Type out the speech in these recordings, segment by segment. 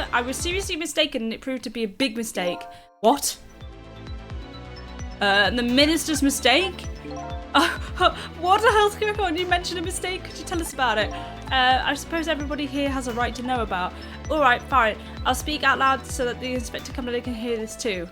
However, I was seriously mistaken and it proved to be a big mistake. What? The minister's mistake? What the hell's going on? You mentioned a mistake. Could you tell us about it? I suppose everybody here has a right to know about. Alright, fine. I'll speak out loud so that the Inspector Cumberland can hear this too.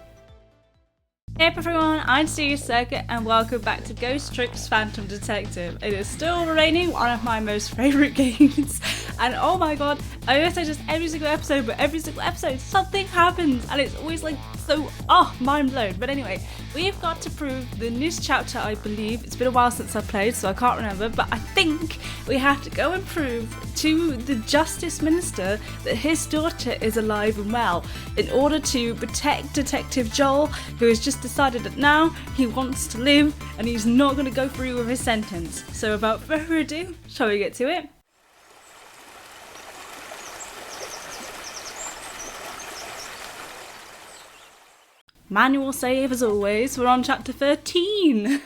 Hey up everyone, I'm Serious Circuit and welcome back to Ghost Tricks Phantom Detective. It is still remaining one of my most favourite games, and oh my god, I know I say just every single episode, but every single episode something happens and it's always like so mind blown. But anyway, we've got to prove the news chapter, I believe. It's been a while since I played, so I can't remember, but I think we have to go and prove to the Justice Minister that his daughter is alive and well in order to protect Detective Joel, who has just decided that now he wants to live and he's not going to go through with his sentence. So without further ado, shall we get to it? Manual save as always, we're on chapter 13.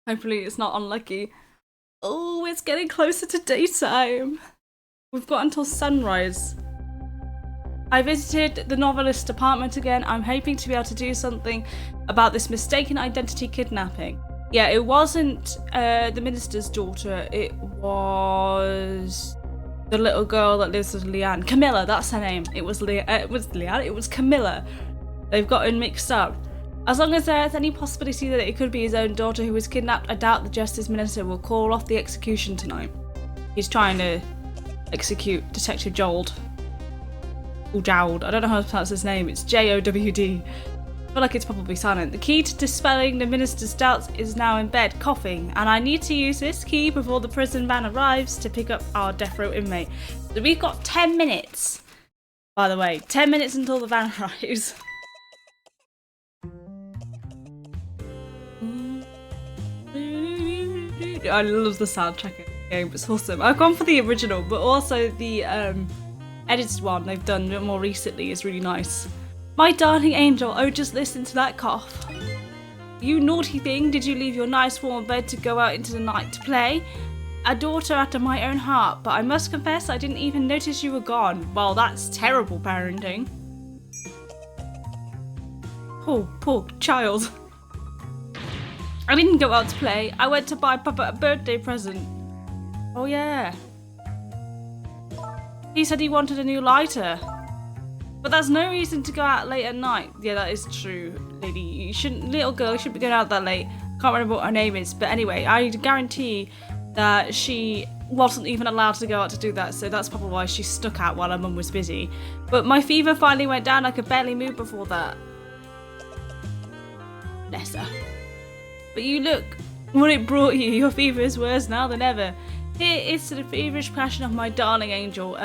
Hopefully it's not unlucky. Oh, it's getting closer to daytime. We've got until sunrise. I visited the novelist's apartment again. I'm hoping to be able to do something about this mistaken identity kidnapping. Yeah, it wasn't the minister's daughter, it was the little girl that lives with Leanne. Camilla, that's her name. It was Leanne, it was Camilla. They've gotten mixed up. As long as there's any possibility that it could be his own daughter who was kidnapped, I doubt the Justice Minister will call off the execution tonight. He's trying to execute Detective Joel. Or Jowd. I don't know how to pronounce his name. It's Jowd. I feel like it's probably silent. The key to dispelling the minister's doubts is now in bed, coughing, and I need to use this key before the prison van arrives to pick up our death row inmate. So we've got 10 minutes, by the way. 10 minutes until the van arrives. I love the soundtrack of the game, it's awesome. I've gone for the original, but also the edited one they've done a bit more recently is really nice. My darling angel, oh just listen to that cough. You naughty thing, did you leave your nice warm bed to go out into the night to play? A daughter after my own heart, but I must confess I didn't even notice you were gone. Well, that's terrible parenting. Poor child. I didn't go out to play, I went to buy Papa a birthday present. Oh yeah. He said he wanted a new lighter. But that's no reason to go out late at night. Yeah, that is true, lady. You shouldn't, little girl, you shouldn't be going out that late. Can't remember what her name is. But anyway, I guarantee that she wasn't even allowed to go out to do that. So that's probably why she stuck out while her mum was busy. But my fever finally went down. I could barely move before that. Bless her. But you look what it brought you. Your fever is worse now than ever. Here is to the feverish passion of my darling angel.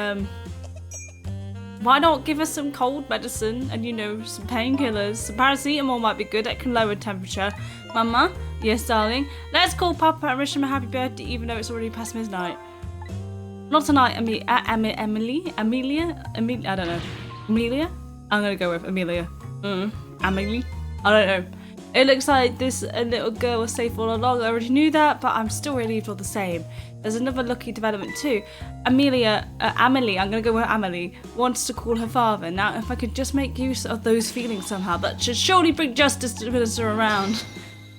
Why not give us some cold medicine and, you know, some painkillers? Some paracetamol might be good, it can lower temperature. Mama? Yes, darling? Let's call Papa and wish him a happy birthday even though it's already past midnight. Not tonight, Amelia? I don't know. Amelia? I'm gonna go with Amelia. Amelie? I don't know. It looks like this little girl was safe all along. I already knew that, but I'm still relieved all the same. There's another lucky development too. Amelie, I'm gonna go with Amelie, wants to call her father. Now, if I could just make use of those feelings somehow, that should surely bring justice to the minister around.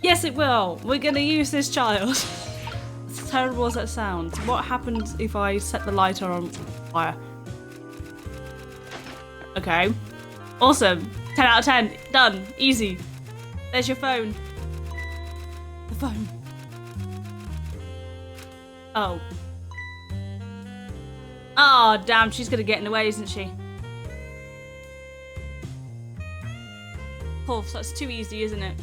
Yes, it will. We're gonna use this child. As terrible as that sounds. What happens if I set the lighter on fire? Okay. Awesome. 10 out of 10. Done. Easy. There's your phone. The phone. Oh. Oh, damn, she's gonna get in the way, isn't she? Pulse, that's too easy, isn't it?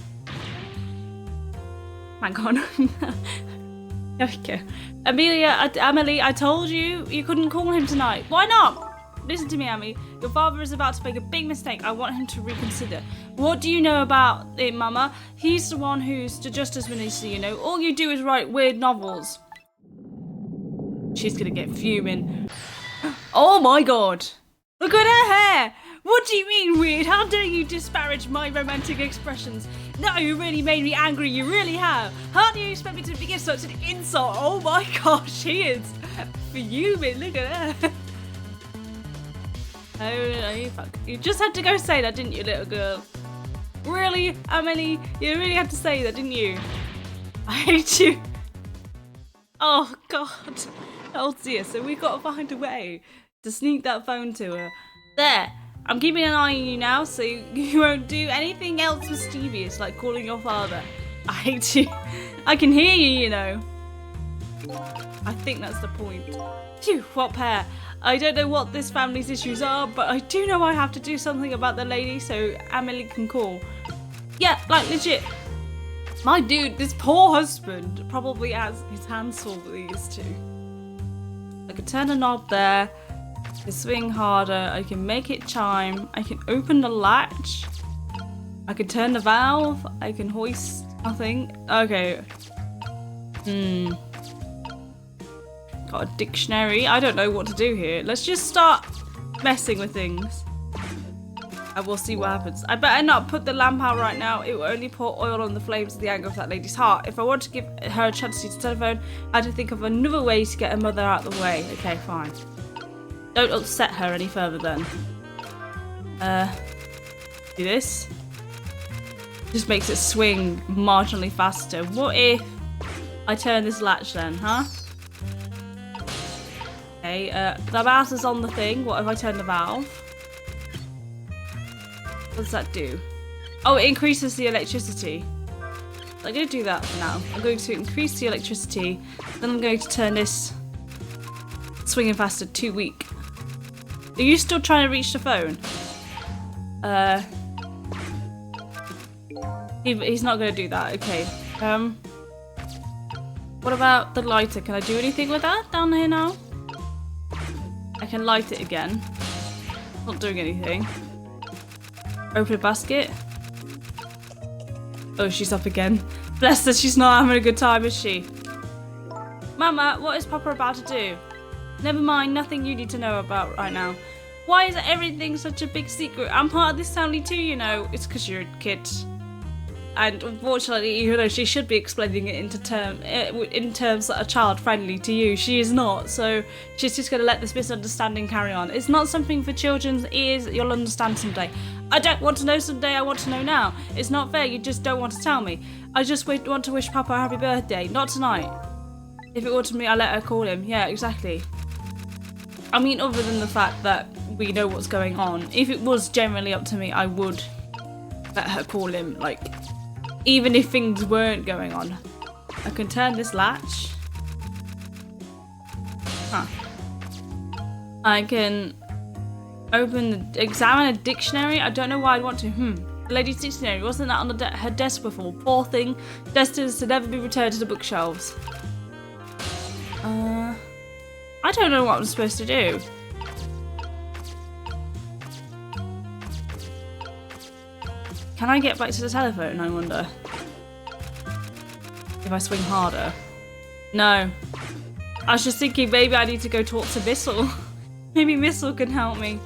Hang on. There we go. Amelie, I told you you couldn't call him tonight. Why not? Listen to me, Amy. Your father is about to make a big mistake. I want him to reconsider. What do you know about it, Mama? He's the one who's the Justice Minister, you know. All you do is write weird novels. She's gonna get fuming. Oh my god. Look at her hair. What do you mean weird? How dare you disparage my romantic expressions? No, you really made me angry. You really have. How do you expect me to forgive such an insult? Oh my gosh, she is fuming. Look at her. Oh, fuck. You just had to go say that, didn't you, little girl? Really, Emily? You really had to say that, didn't you? I hate you. Oh, God. Oh, dear. So we got to find a way to sneak that phone to her. There. I'm keeping an eye on you now, so you won't do anything else mischievous, like calling your father. I hate you. I can hear you, you know. I think that's the point. Phew, what pair. I don't know what this family's issues are, but I do know I have to do something about the lady so Emily can call. Yeah, like legit. My dude, this poor husband probably has his hands full with these two. I can turn the knob there. I can swing harder. I can make it chime. I can open the latch. I can turn the valve. I can hoist nothing. Okay. Got a dictionary. I don't know what to do here. Let's just start messing with things. And we'll see what happens. I better not put the lamp out right now. It will only pour oil on the flames of the anger of that lady's heart. If I want to give her a chance to use the telephone, I had to think of another way to get her mother out of the way. Okay, fine. Don't upset her any further then. Do this. Just makes it swing marginally faster. What if I turn this latch then, huh? Okay, the mouse is on the thing. What if I turn the valve? What does that do? Oh, it increases the electricity. I'm going to do that for now. I'm going to increase the electricity. Then I'm going to turn this swinging faster to weak. Are you still trying to reach the phone? He's not going to do that. Okay. What about the lighter? Can I do anything with that down here now? I can light it again. Not doing anything. Open a basket. Oh, she's up again. Bless her, she's not having a good time, is she? Mama, what is Papa about to do? Never mind, nothing you need to know about right now. Why is everything such a big secret? I'm part of this family too, you know. It's because you're a kid. And unfortunately, you know, she should be explaining it in terms that are child-friendly to you. She is not, so she's just going to let this misunderstanding carry on. It's not something for children's ears. You'll understand someday. I don't want to know someday. I want to know now. It's not fair. You just don't want to tell me. I just want to wish Papa a happy birthday. Not tonight. If it were to me, I'd let her call him. Yeah, exactly. I mean, other than the fact that we know what's going on, if it was generally up to me, I would let her call him, like, even if things weren't going on. I can turn this latch. Huh. I can examine a dictionary. I don't know why I'd want to. The lady's dictionary. Wasn't that on her desk before? Poor thing. Destined to never be returned to the bookshelves. I don't know what I'm supposed to do. Can I get back to the telephone, I wonder? If I swing harder. No. I was just thinking maybe I need to go talk to Missile. Maybe Missile can help me.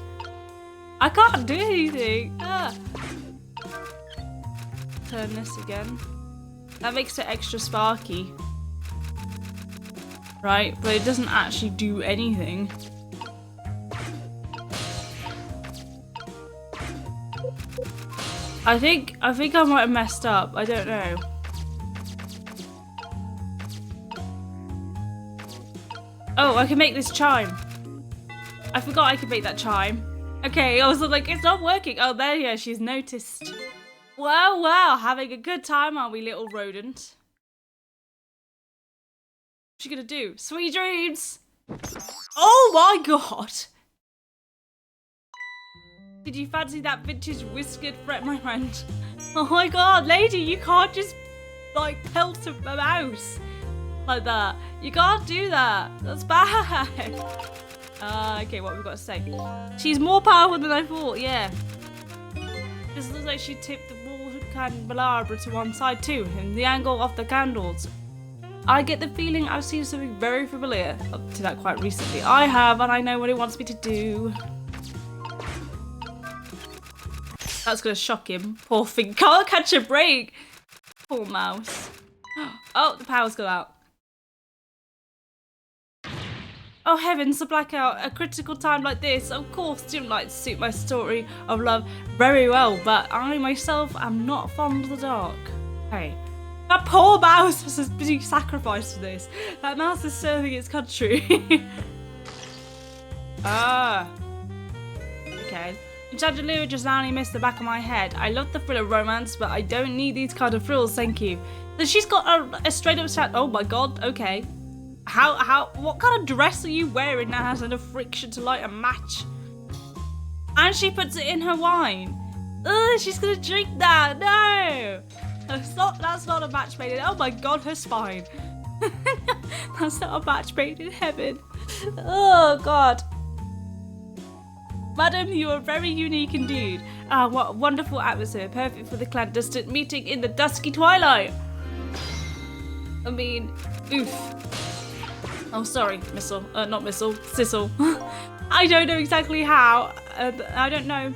I can't do anything. Turn this again. That makes it extra sparky. Right, but it doesn't actually do anything. I think I might have messed up. I don't know. Oh, I can make this chime. I forgot I could make that chime. Okay, I was like, it's not working. Oh, there, yeah, she's noticed. Wow, wow, having a good time, are we, little rodent? What's she gonna do? Sweet dreams! Oh my god! Did you fancy that vintage whiskered my friend? Oh my god, lady, you can't just, like, pelt a mouse like that. You can't do that. That's bad. Okay, what have we got to say? She's more powerful than I thought, yeah. This looks like she tipped the water candelabra to one side too, in the angle of the candles. I get the feeling I've seen something very familiar up to that quite recently. I have, and I know what it wants me to do. That's gonna shock him. Poor thing. Can't catch a break. Poor mouse. Oh, the power's gone out. Oh heavens, a blackout, a critical time like this, of course, didn't like to suit my story of love very well, but I myself am not fond of the dark. Hey, that poor mouse was being sacrificed for this. That mouse is serving its country. Okay. Chandelier just only missed the back of my head. I love the thrill of romance, but I don't need these kind of thrills, thank you. So she's got a straight up chat. Oh my god, okay. What kind of dress are you wearing that has enough friction to light a match? And she puts it in her wine. Ugh, she's gonna drink that. No, that's not a match made in. Oh my god, her spine. That's not a match made in heaven. Oh god. Madam, you are very unique indeed. Ah, what a wonderful atmosphere, perfect for the clandestine meeting in the dusky twilight. I mean, oof. Oh, sorry, Missile. Not Missile, Sissel. I don't know exactly how. I don't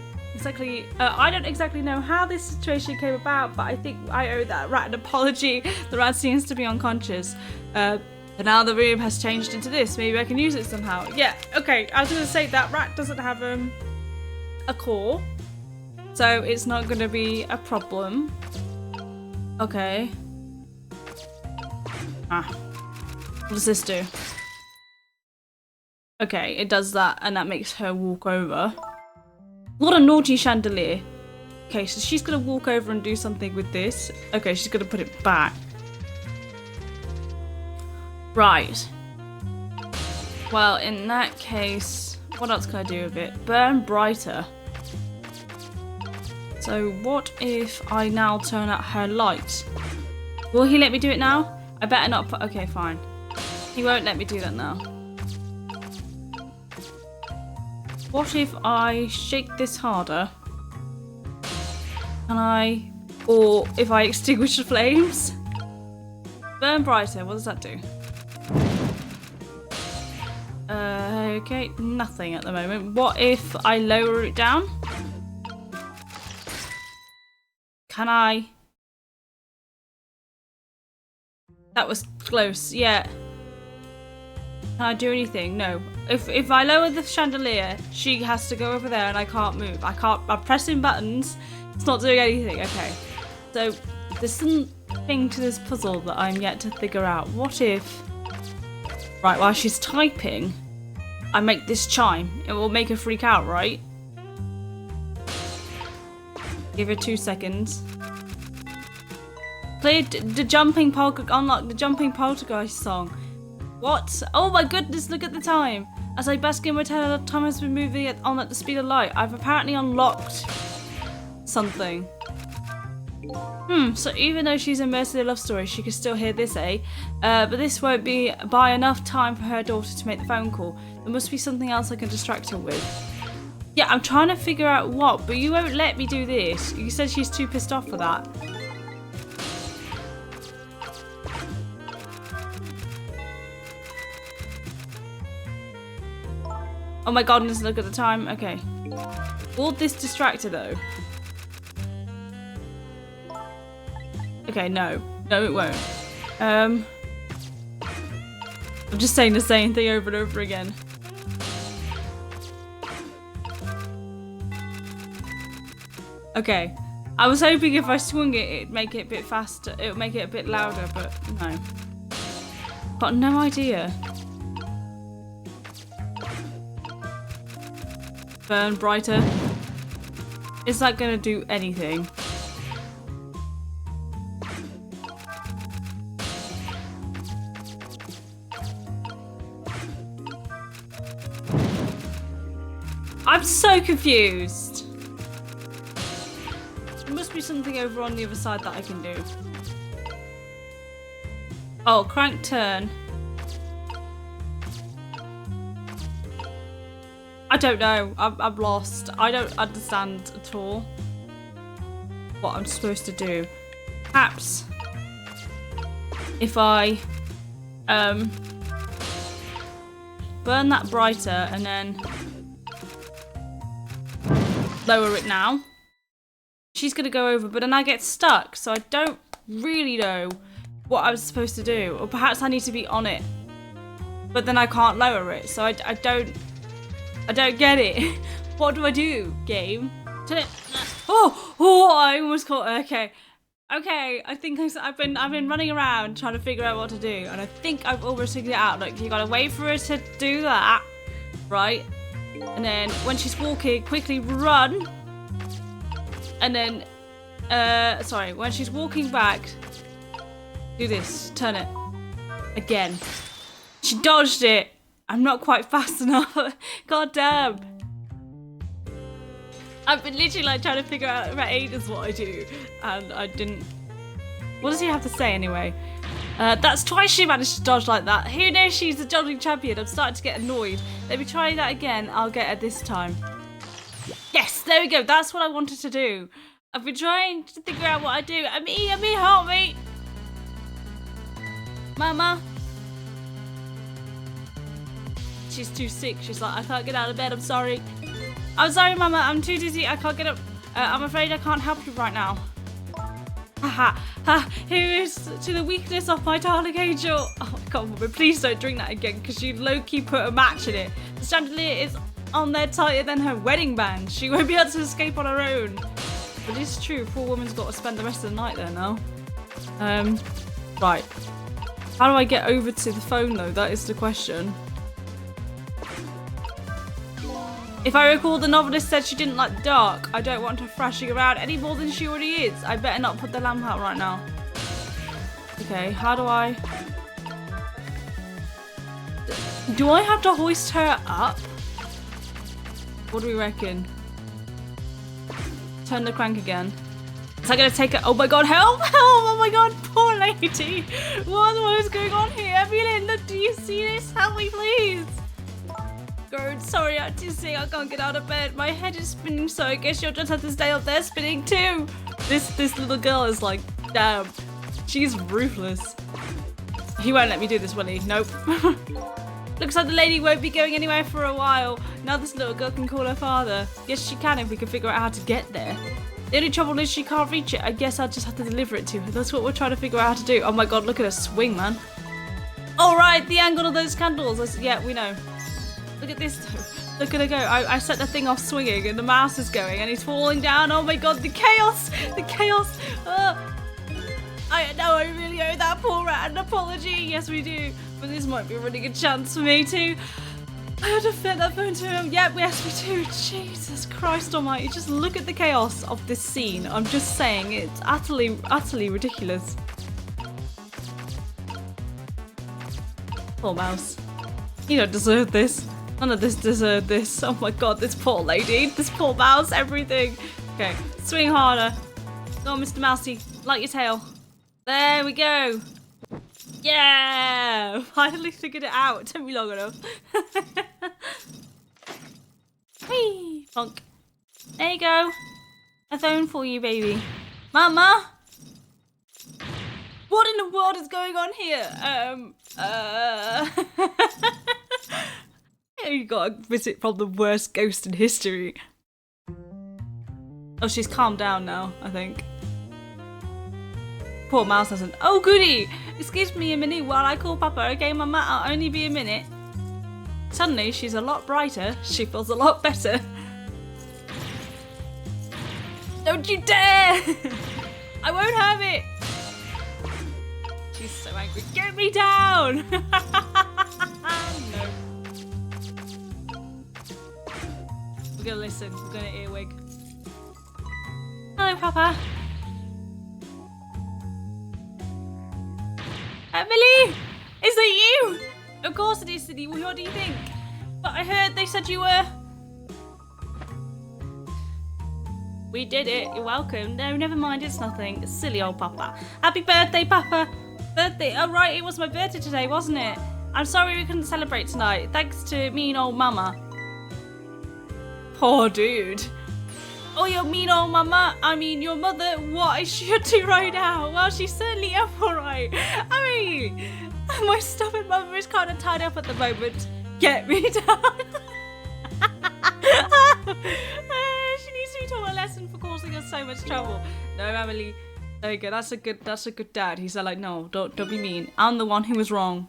exactly know how this situation came about, but I think I owe that rat an apology. The rat seems to be unconscious. But now the room has changed into this. Maybe I can use it somehow. Yeah, okay. I was going to say that rat doesn't have a core, so it's not going to be a problem. Okay. What does this do? Okay, it does that, and that makes her walk over. What a naughty chandelier. Okay, so she's gonna walk over and do something with this. Okay, she's gonna put it back. Right. Well, in that case, what else can I do with it? Burn brighter. So what if I now turn out her light? Will he let me do it now? I better not put... Okay, fine. He won't let me do that now. What if I shake this harder? Can I... Or if I extinguish the flames? Burn brighter, what does that do? Okay, nothing at the moment. What if I lower it down? Can I... That was close, yeah. Can I do anything? No. If I lower the chandelier, she has to go over there and I can't move. I'm pressing buttons. It's not doing anything. Okay. So there's something to this puzzle that I'm yet to figure out. What if... Right, while she's typing, I make this chime. It will make her freak out, right? Give her 2 seconds. Play the jumping unlock the jumping poltergeist song. What? Oh my goodness, look at the time. As I bask in my tail, time has been moving on at the speed of light. I've apparently unlocked something. So even though she's immersed in a love story, she can still hear this, eh? But this won't be by enough time for her daughter to make the phone call. There must be something else I can distract her with. Yeah, I'm trying to figure out what, but you won't let me do this. You said she's too pissed off for that. Oh my goodness, look at the time. Okay. Will this distract her though? Okay, no. No, it won't. I'm just saying the same thing over and over again. Okay. I was hoping if I swung it, it'd make it a bit faster. It would make it a bit louder, but no. Got no idea. Burn brighter. Is that gonna do anything? I'm so confused. There must be something over on the other side that I can do. Oh, crank turn. I don't know. I'm lost. I don't understand at all what I'm supposed to do. Perhaps if I burn that brighter and then lower it now, she's gonna go over, but then I get stuck, so I don't really know what I was supposed to do. Or perhaps I need to be on it. but then I can't lower it, so I don't get it. What do I do, game? Turn it. Oh, I almost caught it. Okay, I think I've been running around trying to figure out what to do, and I think I've almost figured it out. Look, you gotta wait for her to do that, right? And then when she's walking, quickly run. And then, sorry, when she's walking back, do this, turn it. Again. She dodged it. I'm not quite fast enough. God damn. I've been literally like trying to figure out for ages what I do, and I didn't. What does he have to say anyway? That's twice she managed to dodge like that. Who knows, she's the dodging champion. I'm starting to get annoyed. Let me try that again. I'll get her this time. Yes, there we go. That's what I wanted to do. I've been trying to figure out what I do. Emmy, help me. Mama. She's too sick. She's like, I can't get out of bed. I'm sorry. I'm sorry, Mama. I'm too dizzy. I can't get up. I'm afraid I can't help you right now. Here is to the weakness of my darling angel. Oh my God, Mama, please don't drink that again, because you low-key put a match in it. The chandelier is on there tighter than her wedding band. She won't be able to escape on her own. But it's true, poor woman's got to spend the rest of the night there now. Right. How do I get over to the phone though? That is the question. If I recall, the novelist said she didn't like the dark. I don't want her thrashing around any more than she already is. I better not put the lamp out right now. Okay, how do I... Do I have to hoist her up? What do we reckon? Turn the crank again. Is that gonna take it? Oh my God, help! Help! Oh my God, poor lady! What is going on here? Evelyn, look, do you see this? Help me, please! God, sorry, I'm dizzy. I can't get out of bed. My head is spinning, so I guess you'll just have to stay up there spinning too. This little girl is like, damn. She's ruthless. He won't let me do this, will he? Nope. Looks like the lady won't be going anywhere for a while. Now this little girl can call her father. Yes, she can if we can figure out how to get there. The only trouble is she can't reach it. I guess I'll just have to deliver it to her. That's what we're trying to figure out how to do. Oh my God, look at her swing, man. All right, the angle of those candles. Yeah, we know. Look at this though. Look at her go. I set the thing off swinging and the mouse is going and he's falling down. Oh my God, the chaos! The chaos! I know I really owe that poor rat an apology. Yes, we do. But this might be a really good chance for me to... I had to fit that phone to him. Yep, yes, we do. Jesus Christ almighty. Just look at the chaos of this scene. I'm just saying, it's utterly ridiculous. Poor mouse. You don't deserve this. None of this deserved this. Oh my God, this poor lady. This poor mouse, everything. Okay, swing harder. Go on, Mr. Mousey. Light your tail. There we go. Yeah! Finally figured it out. It took me long enough. Whee! Funk. There you go. A phone for you, baby. Mama? What in the world is going on here? You got a visit from the worst ghost in history. Oh, she's calmed down now, I think. Poor mouse hasn't. Oh, goody! Excuse me a minute while I call Papa, okay, Mama? I'll only be a minute. Suddenly, she's a lot brighter. She feels a lot better. Don't you dare! I won't have it! She's so angry. Get me down! No. We're gonna listen. We're gonna earwig. Hello, Papa. Emily! Is that you? Of course it is, Cindy. What do you think? But I heard they said you were... We did it. You're welcome. No, never mind. It's nothing. Silly old Papa. Happy birthday, Papa. Birthday. Oh, right. It was my birthday today, wasn't it? I'm sorry we couldn't celebrate tonight. Thanks to mean old Mama. Poor dude. Oh, your mean old Mama. I mean, your mother. What is she up to right now? Well, she's certainly up all right. I mean, my stubborn mother is kind of tied up at the moment. Get me down. She needs to be taught a lesson for causing us so much trouble. No, Emily. There you go. That's a good dad. He's like, no, don't be mean. I'm the one who was wrong.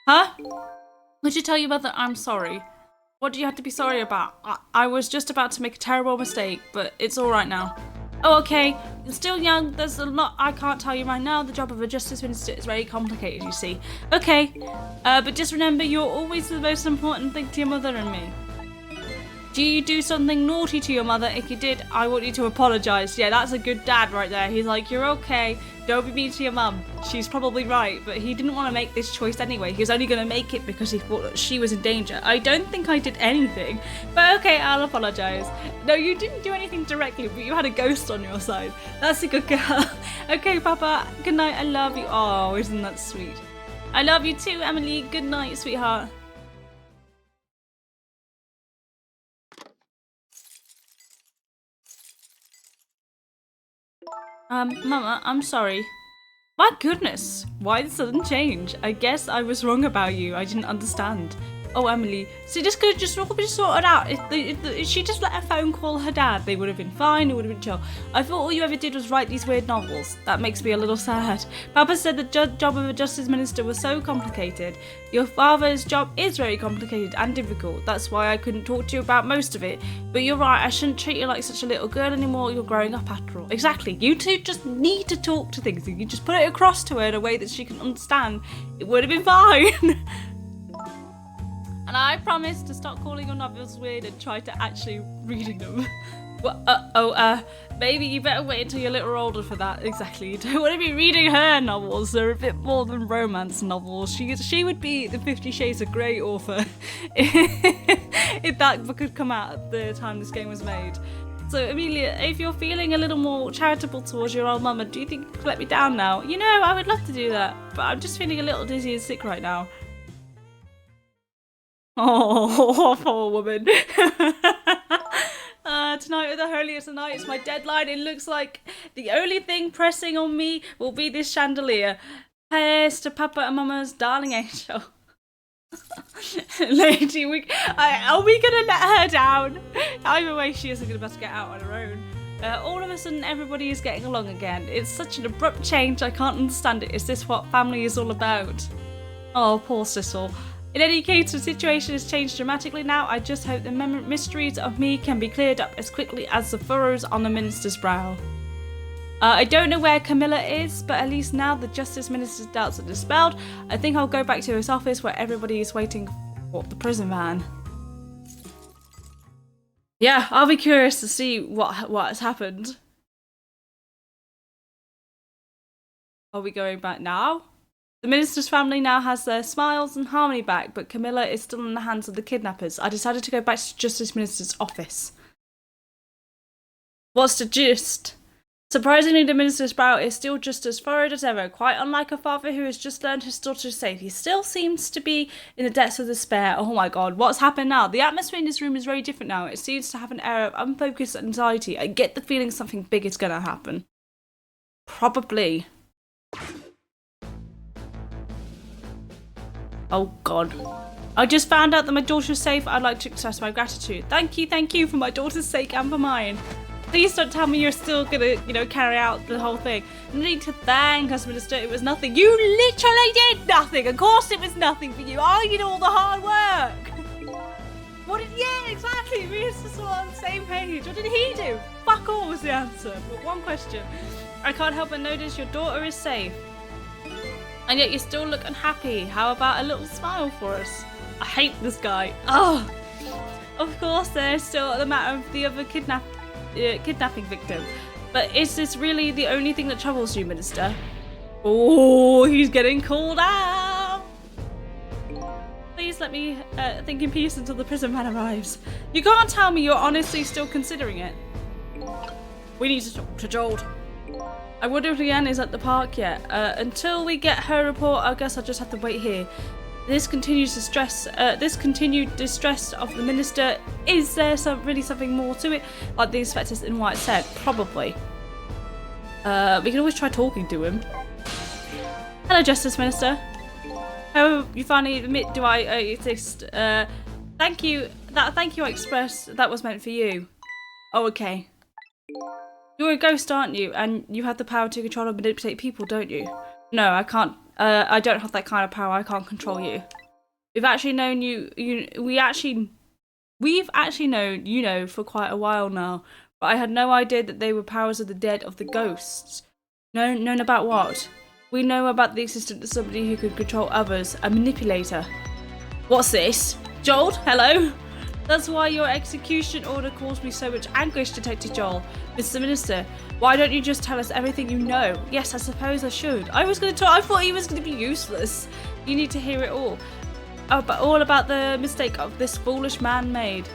Huh? Could you tell your mother I'm sorry? What do you have to be sorry about? I was just about to make a terrible mistake, but it's alright now. Oh, okay. You're still young. There's a lot I can't tell you right now. The job of a justice minister is very complicated, you see. Okay. But just remember, you're always the most important thing to your mother and me. Do you do something naughty to your mother? If you did, I want you to apologise. Yeah, that's a good dad right there. He's like, you're okay. Don't be mean to your mum. She's probably right, but he didn't want to make this choice anyway. He was only going to make it because he thought that she was in danger. I don't think I did anything, but okay, I'll apologise. No, you didn't do anything directly, but you had a ghost on your side. That's a good girl. Okay, Papa. Good night. I love you. Oh, isn't that sweet? I love you too, Emily. Good night, sweetheart. Mama, I'm sorry. My goodness, why the sudden change? I guess I was wrong about you. I didn't understand. Oh, Emily, so this could have just all been sorted out. If she just let her phone call her dad, they would have been fine, it would have been chill. I thought all you ever did was write these weird novels. That makes me a little sad. Papa said the job of a justice minister was so complicated. Your father's job is very complicated and difficult. That's why I couldn't talk to you about most of it. But you're right, I shouldn't treat you like such a little girl anymore. You're growing up after all. Exactly, you two just need to talk to things. If you just put it across to her in a way that she can understand, it would have been fine. And I promise to stop calling your novels weird and try to actually reading them. Well, maybe you better wait until you're a little older for that. Exactly. You don't want to be reading her novels. They're a bit more than romance novels. She would be the 50 Shades of Grey author if that book had come out at the time this game was made. So, Amelia, if you're feeling a little more charitable towards your old mama, do you think you could let me down now? You know, I would love to do that, but I'm just feeling a little dizzy and sick right now. Oh, poor woman. Tonight with the holiest of nights, my deadline. It looks like the only thing pressing on me will be this chandelier. Prayers to Papa and Mama's darling angel. Lady, are we gonna let her down? Either way, she isn't gonna be able to get out on her own. All of a sudden, everybody is getting along again. It's such an abrupt change, I can't understand it. Is this what family is all about? Oh, poor Sissel. In any case, the situation has changed dramatically now. I just hope the mysteries of me can be cleared up as quickly as the furrows on the minister's brow. I don't know where Camilla is, but at least now the Justice Minister's doubts are dispelled. I think I'll go back to his office where everybody is waiting for the prison van. Yeah, I'll be curious to see what has happened. Are we going back now? The minister's family now has their smiles and harmony back, but Camilla is still in the hands of the kidnappers. I decided to go back to Justice Minister's office. What's the gist? Surprisingly, the minister's brow is still just as furrowed as ever. Quite unlike a father who has just learned his daughter is safe, he still seems to be in the depths of despair. Oh my god, what's happened now? The atmosphere in this room is very different now. It seems to have an air of unfocused anxiety. I get the feeling something big is gonna happen. Probably. Oh god. I just found out that my daughter's safe. I'd like to express my gratitude. Thank you for my daughter's sake and for mine. Please don't tell me you're still gonna, carry out the whole thing. No need to thank us, Minister. It was nothing. You literally did nothing. Of course it was nothing for you. I did all the hard work. Yeah, exactly. Me and Sissel on the same page. What did he do? Fuck all was the answer. But one question. I can't help but notice your daughter is safe. And yet you still look unhappy. How about a little smile for us? I hate this guy. Oh, of course there's still the matter of the other kidnapping victim. But is this really the only thing that troubles you, Minister? Oh, he's getting called out. Please let me think in peace until the prison man arrives. You can't tell me you're honestly still considering it. We need to talk to Joel. I wonder if Leanne is at the park yet. Until we get her report, I guess I'll just have to wait here. This continued distress of the minister. Is there really something more to it? Like the inspectors in white said, probably. We can always try talking to him. Hello, Justice Minister. Oh, you finally admit do I exist? Thank you. Thank you I expressed. That was meant for you. Oh, okay. You're a ghost, aren't you? And you have the power to control and manipulate people, don't you? No, I can't. I don't have that kind of power. I can't control you. We've actually known we've actually known for quite a while now, but I had no idea that they were powers of the dead, of the ghosts. Known about what? We know about the existence of somebody who could control others, a manipulator. What's this? Joel, hello? That's why your execution order caused me so much anguish, Detective Joel. Mr. Minister, why don't you just tell us everything you know? Yes, I suppose I should. I thought he was going to be useless. You need to hear it all. But all about the mistake of this foolish man made.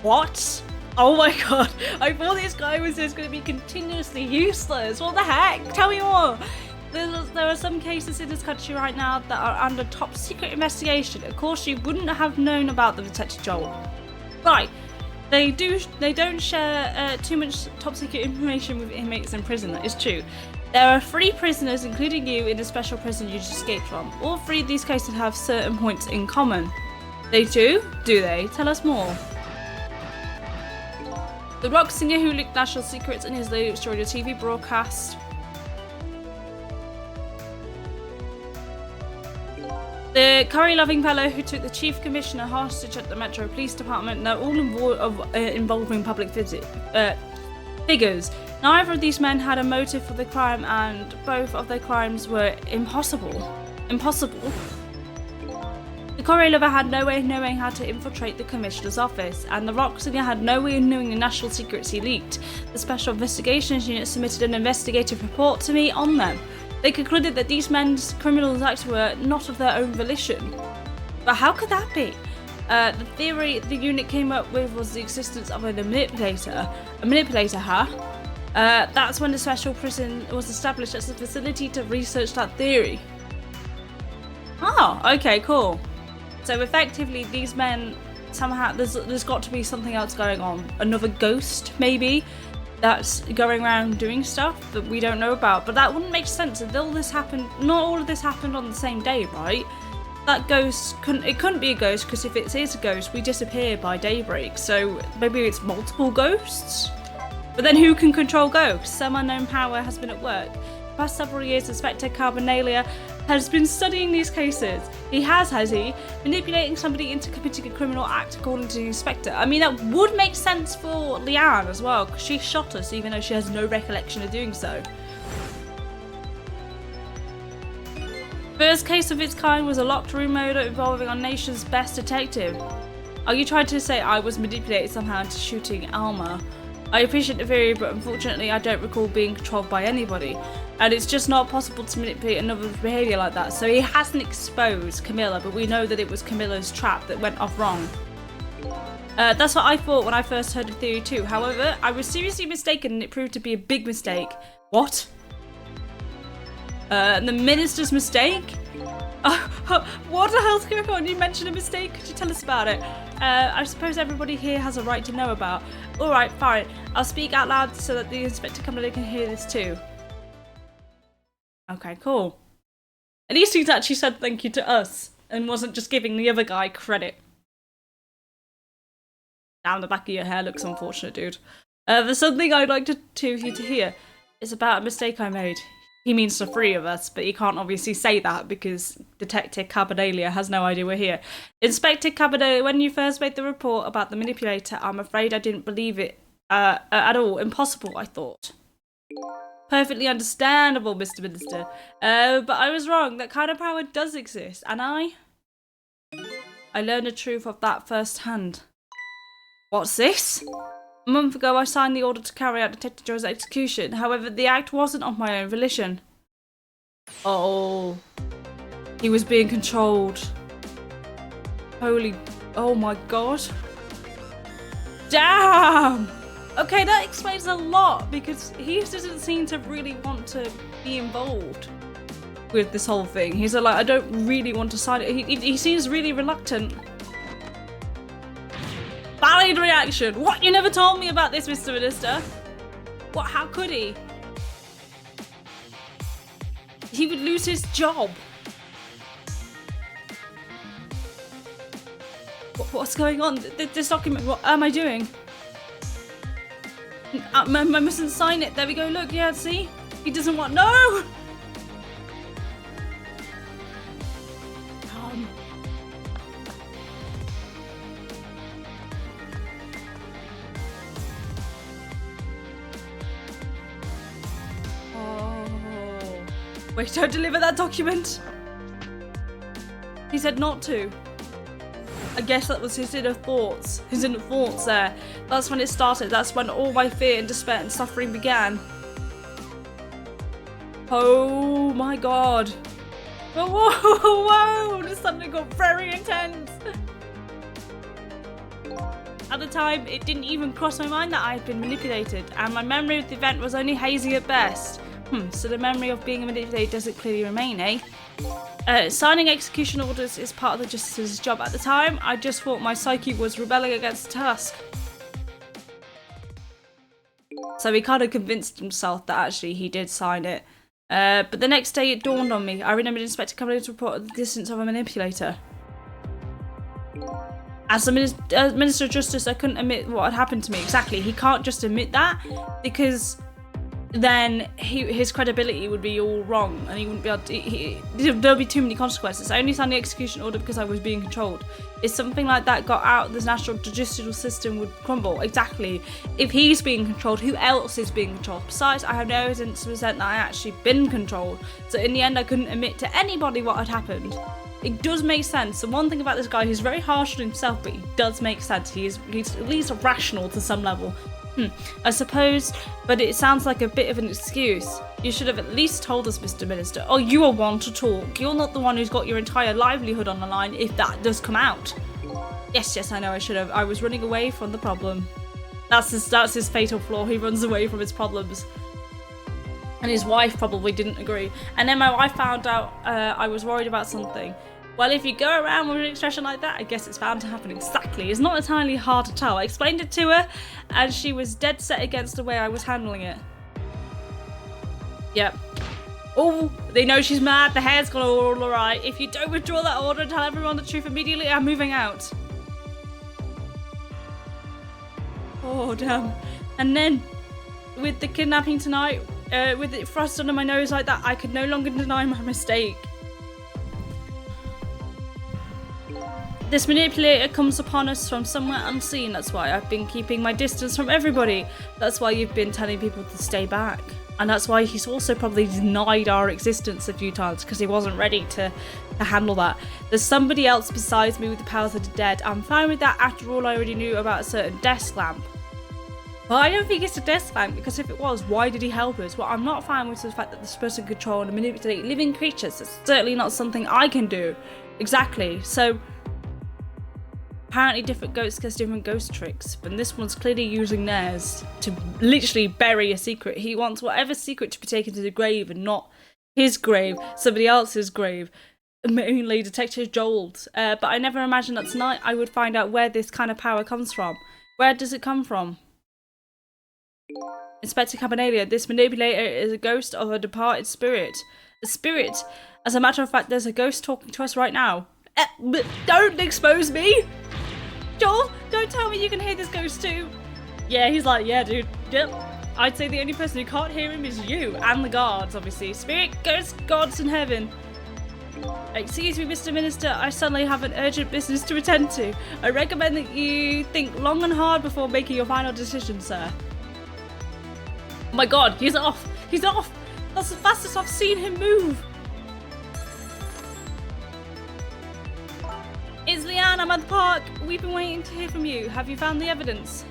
What? Oh my god, I thought this guy was just going to be continuously useless. What the heck? Tell me more. There are some cases in this country right now that are under top secret investigation. Of course, you wouldn't have known about them, Detective Joel. Right. They don't share too much top secret information with inmates in prison. That is true. There are 3 prisoners, including you, in the special prison you just escaped from. All 3 of these cases have certain points in common. They do? Do they? Tell us more. The rock singer who leaked national secrets and his lady destroyed a TV broadcast. The curry-loving fellow who took the chief commissioner hostage at the Metro Police Department. They're all involving public figures. Neither of these men had a motive for the crime, and both of their crimes were impossible. The curry lover had no way of knowing how to infiltrate the commissioner's office, and the rock singer had no way of knowing the national secrets he leaked. The Special Investigations Unit submitted an investigative report to me on them. They concluded that these men's criminal acts were not of their own volition. But how could that be? The theory the unit came up with was the existence of a manipulator. A manipulator, huh? That's when the special prison was established as a facility to research that theory. Oh, okay, cool. So effectively, these men, somehow, there's got to be something else going on. Another ghost, maybe? That's going around doing stuff that we don't know about, but that wouldn't make sense. If all this happened, not all of this happened on the same day, right? That ghost couldn't be a ghost, because if it is a ghost, we disappear by daybreak. So maybe it's multiple ghosts. But then who can control ghosts? Some unknown power has been at work. The past several years, Inspector Carbonalia has been studying these cases. He has he? Manipulating somebody into committing a criminal act, according to the inspector. I mean, that would make sense for Leanne as well, because she shot us even though she has no recollection of doing so. First case of its kind was a locked room murder involving our nation's best detective. Are you trying to say I was manipulated somehow into shooting Alma? I appreciate the theory, but unfortunately I don't recall being controlled by anybody. And it's just not possible to manipulate another's behaviour like that. So he hasn't exposed Camilla, but we know that it was Camilla's trap that went off wrong. That's what I thought when I first heard the theory too. However, I was seriously mistaken and it proved to be a big mistake. What? The minister's mistake? What the hell's going on? You mentioned a mistake? Could you tell us about it? I suppose everybody here has a right to know about. Alright, fine. I'll speak out loud so that the Inspector Camilla can hear this too. Okay, cool. At least he's actually said thank you to us and wasn't just giving the other guy credit. Down the back of your hair looks unfortunate, dude. There's something I'd like you to hear. It's about a mistake I made. He means the 3 of us, but he can't obviously say that because Detective Carbonalia has no idea we're here. Inspector Carbonalia, when you first made the report about the manipulator, I'm afraid I didn't believe it at all. Impossible, I thought. Perfectly understandable, Mr. Minister. But I was wrong. That kind of power does exist, and I learned the truth of that firsthand. What's this? A month ago, I signed the order to carry out Detective Joe's execution. However, the act wasn't of my own volition. Oh. He was being controlled. Oh my god. Damn! Okay, that explains a lot, because he doesn't seem to really want to be involved with this whole thing. He's like, I don't really want to sign it. He seems really reluctant. Valid reaction. What? You never told me about this, Mr. Minister. What? How could he? He would lose his job. What's going on? This document. What am I doing? I mustn't sign it. There we go. Look. Yeah. See? He doesn't want. No. Wait, don't deliver that document. He said not to. I guess that was his inner thoughts. His inner thoughts there. That's when it started. That's when all my fear and despair and suffering began. Oh my god. Whoa, whoa, whoa! This suddenly got very intense. At the time, it didn't even cross my mind that I had been manipulated, and my memory of the event was only hazy at best. So the memory of being manipulated doesn't clearly remain, eh? Signing execution orders is part of the justice's job. At the time, I just thought my psyche was rebelling against the task. So he kind of convinced himself that actually he did sign it. But the next day it dawned on me. I remembered Inspector Cavalieri's report of the existence of a manipulator. As the Minister of Justice, I couldn't admit what had happened to me. Exactly, he can't just admit that, because then his credibility would be all wrong, and he wouldn't be able to, there'll be too many consequences. I only signed the execution order because I was being controlled. If something like that got out, the national judicial system would crumble. Exactly. If he's being controlled, who else is being controlled? Besides, I have no evidence to present that I actually been controlled. So in the end, I couldn't admit to anybody what had happened. It does make sense. And one thing about this guy, he's very harsh on himself, but he does make sense. He's at least rational to some level. I suppose, but it sounds like a bit of an excuse. You should have at least told us, Mr. Minister. Oh, you are one to talk. You're not the one who's got your entire livelihood on the line if that does come out. Yes, I know I should have. I was running away from the problem. That's his fatal flaw. He runs away from his problems. And his wife probably didn't agree. And then my wife found out I was worried about something. Well, if you go around with an expression like that, I guess it's bound to happen. Exactly. It's not entirely hard to tell. I explained it to her, and she was dead set against the way I was handling it. Yep. Oh, they know she's mad. The hair's gone all alright. If you don't withdraw that order and tell everyone the truth immediately, I'm moving out. Oh, damn. And then, with the kidnapping tonight, with it thrust under my nose like that, I could no longer deny my mistake. This manipulator comes upon us from somewhere unseen. That's why I've been keeping my distance from everybody. That's why you've been telling people to stay back. And that's why he's also probably denied our existence a few times, because he wasn't ready to handle that. There's somebody else besides me with the powers of the dead. I'm fine with that after all I already knew about a certain desk lamp. Well, I don't think it's a desk lamp, because if it was, why did he help us? What I'm not fine with is the fact that this person can control and manipulate living creatures. It's certainly not something I can do. Exactly. So apparently different ghosts get different ghost tricks, but this one's clearly using theirs to literally bury a secret. He wants whatever secret to be taken to the grave, and not his grave, somebody else's grave, mainly Detective Joel's. But I never imagined that tonight I would find out where this kind of power comes from. Where does it come from? Inspector Cabanaglia, this manipulator is a ghost of a departed spirit. A spirit? As a matter of fact, there's a ghost talking to us right now. But don't expose me! Joel, don't tell me you can hear this ghost too. Yeah, he's like, yeah, dude. Yep. I'd say the only person who can't hear him is you, and the guards, obviously. Spirit, ghost, gods in heaven. Excuse me, Mr. Minister, I suddenly have an urgent business to attend to. I recommend that you think long and hard before making your final decision, sir. Oh my god, he's off! He's off! That's the fastest I've seen him move! It's Leanne, I'm at the park. We've been waiting to hear from you. Have you found the evidence?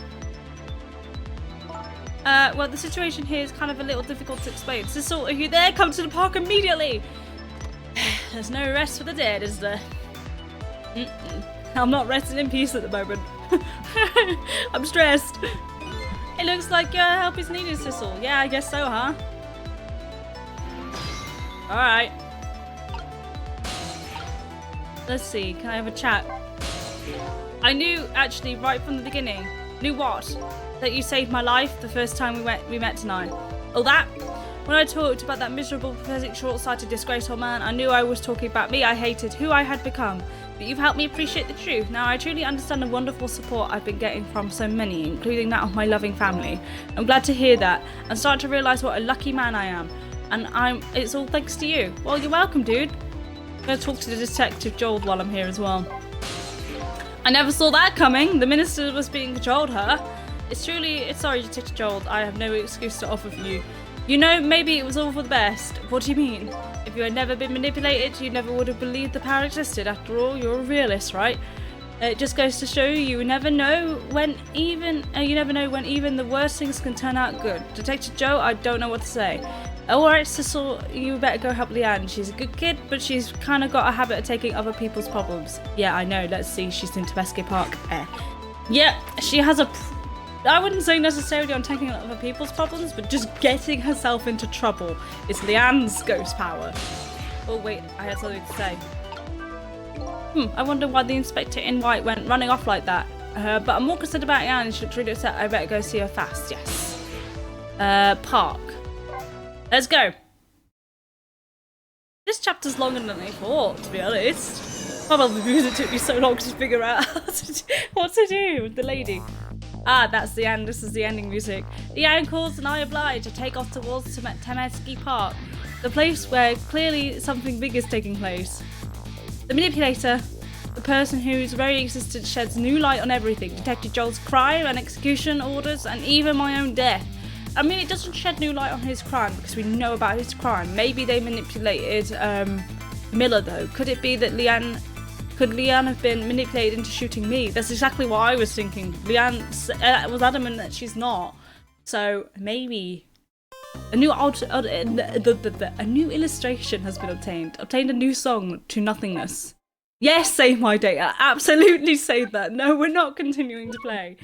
Well, the situation here is kind of a little difficult to explain. Cecil, are you there? Come to the park immediately! There's no rest for the dead, is there? I'm not resting in peace at the moment. I'm stressed. It looks like your help is needed, Cecil. Yeah, I guess so, huh? Alright. Let's see, can I have a chat? I knew, actually, right from the beginning. Knew what? That you saved my life the first time we met tonight. Oh, that? When I talked about that miserable, pathetic, short-sighted, disgraceful man, I knew I was talking about me. I hated who I had become. But you've helped me appreciate the truth. Now I truly understand the wonderful support I've been getting from so many, including that of my loving family. I'm glad to hear that. I'm starting to realise what a lucky man I am. And it's all thanks to you. Well, you're welcome, dude. I'm going to talk to the Detective Joel while I'm here as well. I never saw that coming. The minister was being controlled, huh? Sorry, Detective Joel. I have no excuse to offer for you. You know, maybe it was all for the best. What do you mean? If you had never been manipulated, you never would have believed the power existed. After all, you're a realist, right? It just goes to show you never know when even the worst things can turn out good. Detective Joe, I don't know what to say. Alright, Cecil, you better go help Leanne. She's a good kid, but she's kind of got a habit of taking other people's problems. Yeah, I know. Let's see. She's in Tabasco Park. Yeah, she has I wouldn't say necessarily on taking other people's problems, but just getting herself into trouble is Leanne's ghost power. Oh wait, I had something to say. I wonder why the inspector in white went running off like that. But I'm more concerned about Leanne and she looks really upset. I better go see her fast, yes. Park. Let's go. This chapter's longer than I thought, to be honest. Probably because it took me so long to figure out what to do with the lady. Ah, that's the end. This is the ending music. Leanne calls and I oblige to take off towards Tabasco Park, the place where clearly something big is taking place. The manipulator, the person whose very existence sheds new light on everything. Detective Joel's crime and execution orders and even my own death. I mean, it doesn't shed new light on his crime because we know about his crime. Maybe they manipulated Miller though. Could it be that could Leanne have been manipulated into shooting me? That's exactly what I was thinking. Leanne was adamant that she's not. So maybe a new illustration has been obtained. Obtained a new song to nothingness. Yes, save my data. Absolutely save that. No, we're not continuing to play.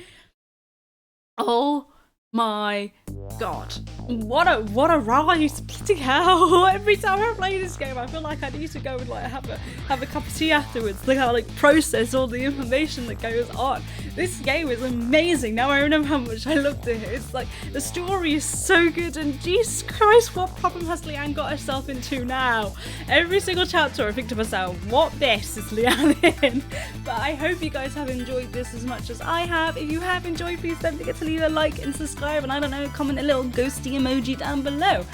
Oh my god. What a ride. Bloody hell. Every time I play this game I feel like I need to go and like have a cup of tea afterwards to kind of like process all the information that goes on. This game is amazing. Now I remember how much I loved it. It's like the story is so good and Jesus Christ, what problem has Leanne got herself into now? Every single chapter I think to myself, what mess is Leanne in? But I hope you guys have enjoyed this as much as I have. If you have enjoyed, please don't forget to leave a like and subscribe, and I don't know, comment a little ghosty emoji down below.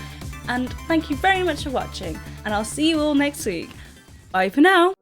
And thank you very much for watching, and I'll see you all next week. Bye for now.